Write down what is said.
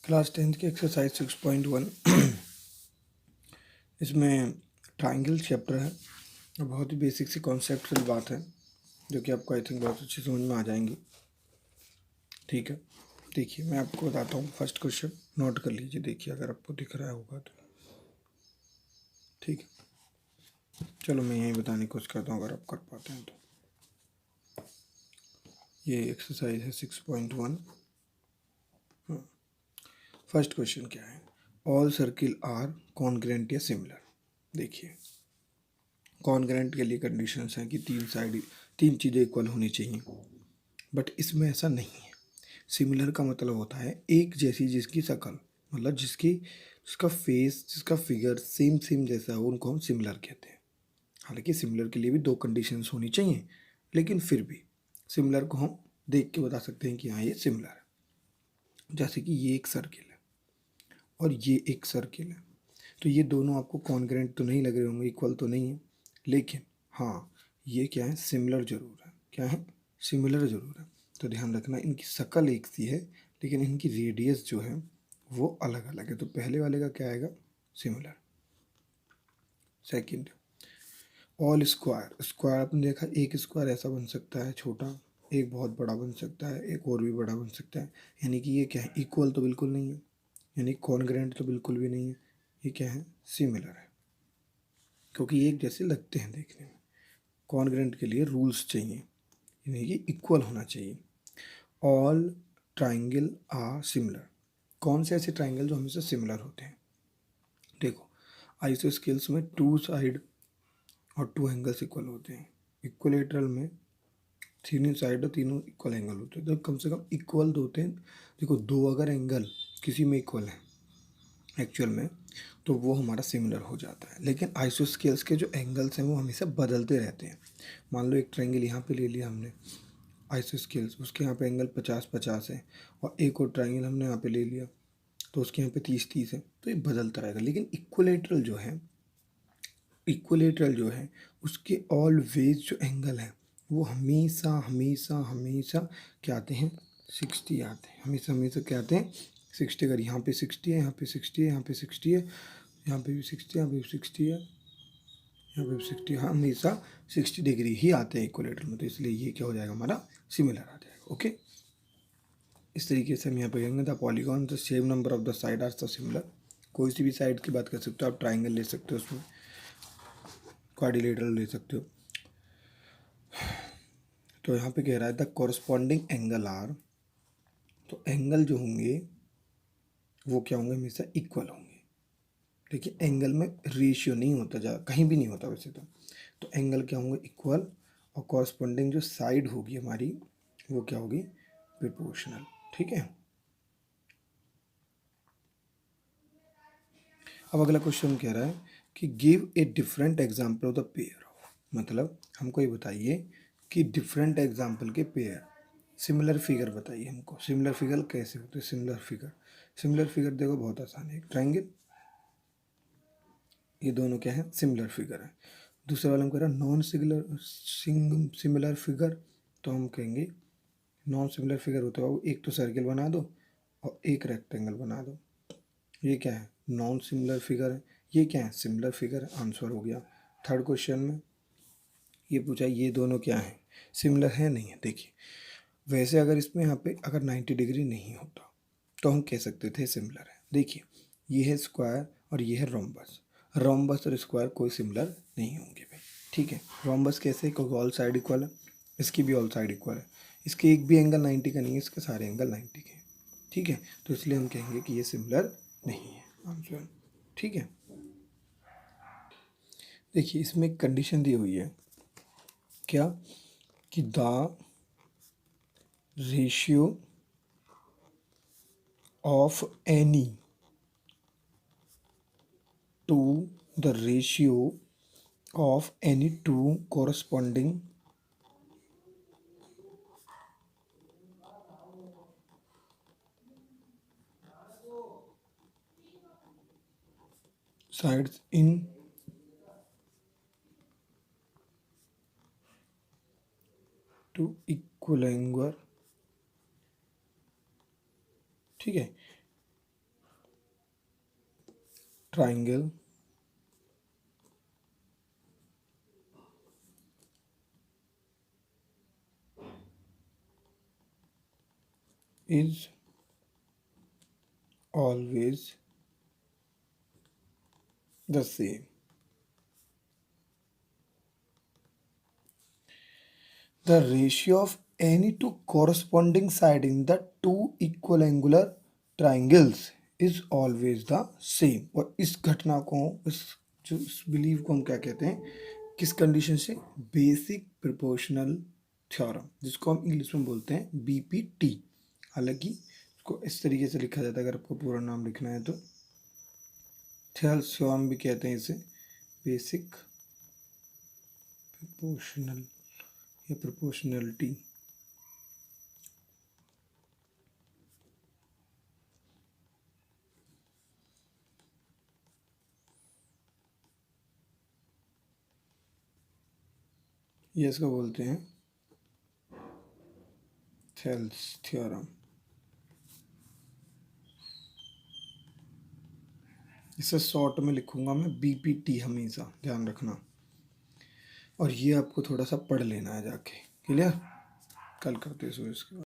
Class 10th की exercise 6.1 इसमें triangle chapter है और बहुत ही बेसिक सी कॉन्सेप्ट बात है जो कि आपको आई थिंक बहुत अच्छी समझ में आ जाएंगी। ठीक है, देखिए मैं आपको बताता हूँ। फर्स्ट क्वेश्चन नोट कर लीजिए, देखिए अगर आपको दिख रहा होगा तो ठीक है। चलो मैं यही बताने की कोशिश करता हूँ अगर आप कर पाते हैं तो। ये एक्सरसाइज है 6.1। फर्स्ट क्वेश्चन क्या है? ऑल सर्किल आर कॉन्ग्रेंट या सिमिलर। देखिए कॉन्ग्रेंट के लिए कंडीशंस हैं कि तीन चीज़ें इक्वल होनी चाहिए, बट इसमें ऐसा नहीं है। सिमिलर का मतलब होता है एक जैसी, जिसकी शक्ल मतलब जिसका फेस, जिसका फिगर सेम सेम जैसा हो, उनको हम सिमिलर कहते हैं। हालांकि सिमिलर के लिए भी दो कंडीशंस होनी चाहिए, लेकिन फिर भी सिमिलर को हम देख के बता सकते हैं कि हाँ ये सिमिलर है। जैसे कि ये एक सर्किल है और ये एक सर्किल है, तो ये दोनों आपको कॉन्ग्रेंट तो नहीं लग रहे होंगे, इक्वल तो नहीं है, लेकिन हाँ ये क्या है, सिमिलर जरूर है। क्या है? सिमिलर जरूर है। तो ध्यान रखना इनकी शक्ल एक सी है, लेकिन इनकी रेडियस जो है वो अलग अलग है। तो पहले वाले का क्या आएगा? Similar. Second, all square. Square आपने देखा, एक स्क्वायर ऐसा बन सकता है छोटा, एक बहुत बड़ा बन सकता है, एक और भी बड़ा बन सकता है। यानी कि ये क्या है, इक्वल तो बिल्कुल नहीं है, यानी कॉन्ग्रेंट तो बिल्कुल भी नहीं है। ये क्या है? सिमिलर है, क्योंकि एक जैसे लगते हैं देखने में। कॉन्ग्रेंट के लिए रूल्स चाहिए, यानी कि इक्वल होना चाहिए। All triangle are similar. कौन से ऐसे ट्राइंगल जो हमेशा सिमिलर होते हैं? देखो आइसो स्केल्स में टू साइड और टू एंगल्स इक्वल होते हैं। इक्वलेटरल में तीनों साइड और तीनों इक्वल एंगल होते हैं, तो कम से कम इक्वल तो होते हैं। देखो दो अगर एंगल किसी में इक्वल है एक्चुअल में, तो वो हमारा सिमिलर हो जाता है। लेकिन आइसोस्केल्स के जो एंगल्स हैं वो हमेशा बदलते रहते हैं। मान लो एक ट्रायंगल यहाँ पे ले लिया हमने आइसोस्केल्स, उसके यहाँ पे एंगल 50-50 है, और एक और ट्रायंगल हमने यहाँ पे ले लिया तो उसके यहाँ पे 30-30 है, तो ये बदलता रहेगा। लेकिन इक्वलेटरल जो है उसके ऑलवेज जो एंगल है वो हमेशा हमेशा हमेशा क्या आते हैं? 60 आते हैं। हमेशा हमेशा क्या आते हैं? 60। अगर यहाँ पे 60 है, यहाँ पे 60 है, यहाँ पे 60 है, यहाँ पे भी 60 है, यहाँ पे भी 60 है, यहाँ पे भी 60, हाँ हमेशा 60 डिग्री ही आते हैं इक्वलेटर में। तो इसलिए ये क्या हो जाएगा, हमारा सिमिलर आ जाएगा। ओके, इस तरीके से हम यहाँ पे कहेंगे the polygon the same number of the side are the similar. कोई सी भी साइड की बात कर सकते हो आप, ट्राइंगल ले सकते हो, उसमें क्वाड्रिलेटरल ले सकते हो। तो यहाँ पे कह रहा है द कॉरस्पॉन्डिंग एंगल आर, तो एंगल जो होंगे वो क्या होंगे? हमेशा इक्वल होंगे। देखिए एंगल में रेशियो नहीं होता, ज़्यादा कहीं भी नहीं होता वैसे तो एंगल क्या होंगे? इक्वल। और कॉरस्पॉन्डिंग जो साइड होगी हमारी वो क्या होगी? प्रोपोर्शनल। ठीक है। अब अगला क्वेश्चन कह रहा है कि give a different example of the pair of, मतलब हमको ये बताइए कि डिफरेंट एग्जाम्पल के पेयर, सिमिलर फिगर बताइए हमको। सिमिलर फिगर कैसे होते हैं? सिमिलर फिगर देखो बहुत आसान है। एक ट्राइंगल, ये दोनों क्या है? सिमिलर फिगर है। दूसरे वाला हम कह रहा है नॉन सिमिलर फिगर, तो हम कहेंगे नॉन सिमिलर फिगर होता है वो एक तो सर्किल बना दो और एक रेक्टेंगल बना दो। ये क्या है? नॉन सिमिलर फिगर है। ये क्या है? सिमिलर फिगर है। आंसर हो गया। थर्ड क्वेश्चन में ये पूछा ये दोनों क्या है? सिमिलर है? नहीं है। देखिए वैसे अगर इसमें यहाँ पे अगर 90 डिग्री नहीं होता तो हम कह सकते थे सिमिलर है। देखिए ये है स्क्वायर और ये है रोम्बस। रोम्बस और स्क्वायर कोई सिमिलर नहीं होंगे भाई। ठीक है, रोम्बस कैसे? क्योंकि ऑल साइड इक्वल है, इसकी भी ऑल साइड इक्वल है, इसके एक भी एंगल 90 का नहीं है, इसके सारे एंगल 90 के हैं। ठीक है, तो इसलिए हम कहेंगे कि ये सिमिलर नहीं है आंसर। ठीक है, देखिए इसमें एक कंडीशन दी हुई है क्या, कि the ratio of any two the ratio of any two corresponding sides in to equal angle। ठीक है, triangle is always the same. The ratio of any two corresponding side in the two equal angular triangles is always the same. और इस घटना को, इस believe को हम क्या कहते हैं, किस कंडीशन से? बेसिक प्रोपोर्शनल थ्योरम, जिसको हम इंग्लिश में बोलते हैं बीपीटी। हालांकि इसको इस तरीके से लिखा जाता है, अगर आपको पूरा नाम लिखना है तो थ्योरम भी कहते हैं इसे, बेसिक प्रोपोर्शनल या प्रोपोर्शनलिटी। ये इसको बोलते हैं थेल्स थ्योरम। इसे शॉर्ट में लिखूंगा मैं बीपीटी, हमेशा ध्यान रखना। और ये आपको थोड़ा सा पढ़ लेना है जाके, क्लियर? कल करते हैं इसके बाद।